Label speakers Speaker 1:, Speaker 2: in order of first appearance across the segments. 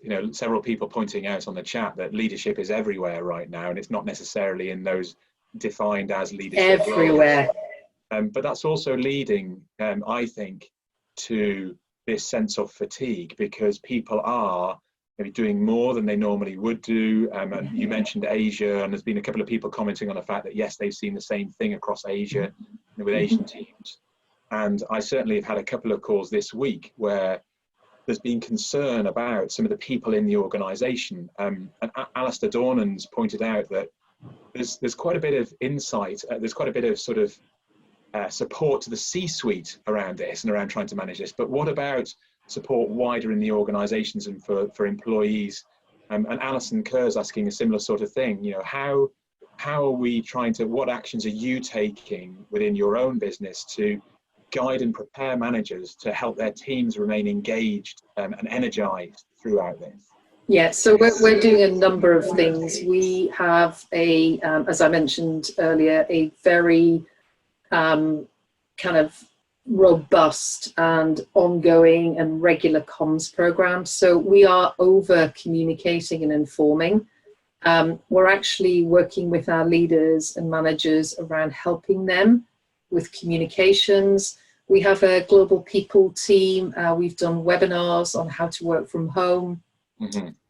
Speaker 1: and several people pointing out on the chat that leadership is everywhere right now, and it's not necessarily in those defined as leadership
Speaker 2: everywhere
Speaker 1: roles. But that's also leading, I think, to this sense of fatigue, because people are maybe doing more than they normally would do. And you mentioned Asia, and there's been a couple of people commenting on the fact that yes, they've seen the same thing across Asia with Asian teams. And I certainly have had a couple of calls this week where there's been concern about some of the people in the organisation. And Alistair Dornan's pointed out that there's quite a bit of insight, there's quite a bit of sort of support to the C-suite around this and around trying to manage this. But what about support wider in the organisations and for employees? And Alison Kerr's asking a similar sort of thing. How are we trying to, what actions are you taking within your own business to guide and prepare managers to help their teams remain engaged and energized throughout this?
Speaker 2: Yeah, so we're doing a number of things. We have as I mentioned earlier, a very kind of robust and ongoing and regular comms program. So we are over communicating and informing. We're actually working with our leaders and managers around helping them with communications. We have a global people team. We've done webinars on how to work from home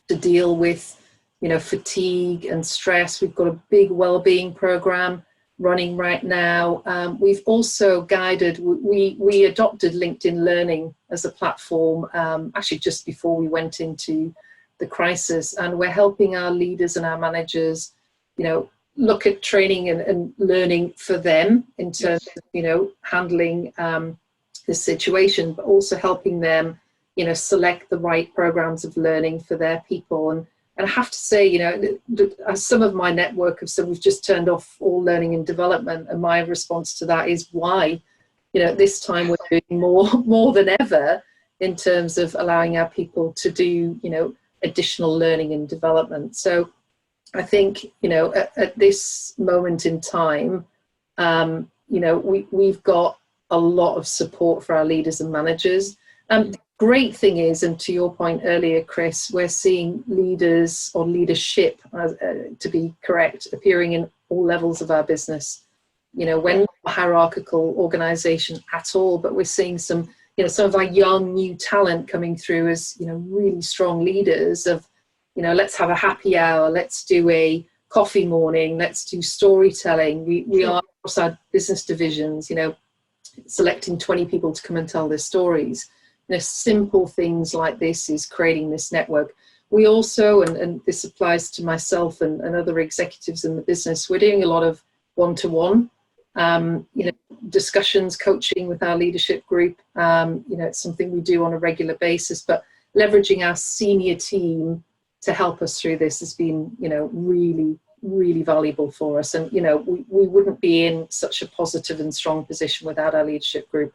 Speaker 2: to deal with, fatigue and stress. We've got a big well-being program running right now. We've also guided, we adopted LinkedIn Learning as a platform, actually just before we went into the crisis, and we're helping our leaders and our managers, look at training and learning for them in terms of, handling the situation, but also helping them, select the right programs of learning for their people. And I have to say, some of my network have said we've just turned off all learning and development, and my response to that is why? This time we're doing more than ever in terms of allowing our people to do, additional learning and development. So I think, at this moment in time, we've got a lot of support for our leaders and managers. The great thing is, and to your point earlier, Chris, we're seeing leaders or leadership, to be correct, appearing in all levels of our business. We're not a hierarchical organization at all, but we're seeing some of our young new talent coming through as, really strong leaders of, let's have a happy hour, let's do a coffee morning, let's do storytelling. We are across our business divisions, selecting 20 people to come and tell their stories. Simple things like this is creating this network. We also, and this applies to myself and other executives in the business, we're doing a lot of one-to-one, discussions, coaching with our leadership group. It's something we do on a regular basis, but leveraging our senior team to help us through this has been, really, really valuable for us. And, we wouldn't be in such a positive and strong position without our leadership group.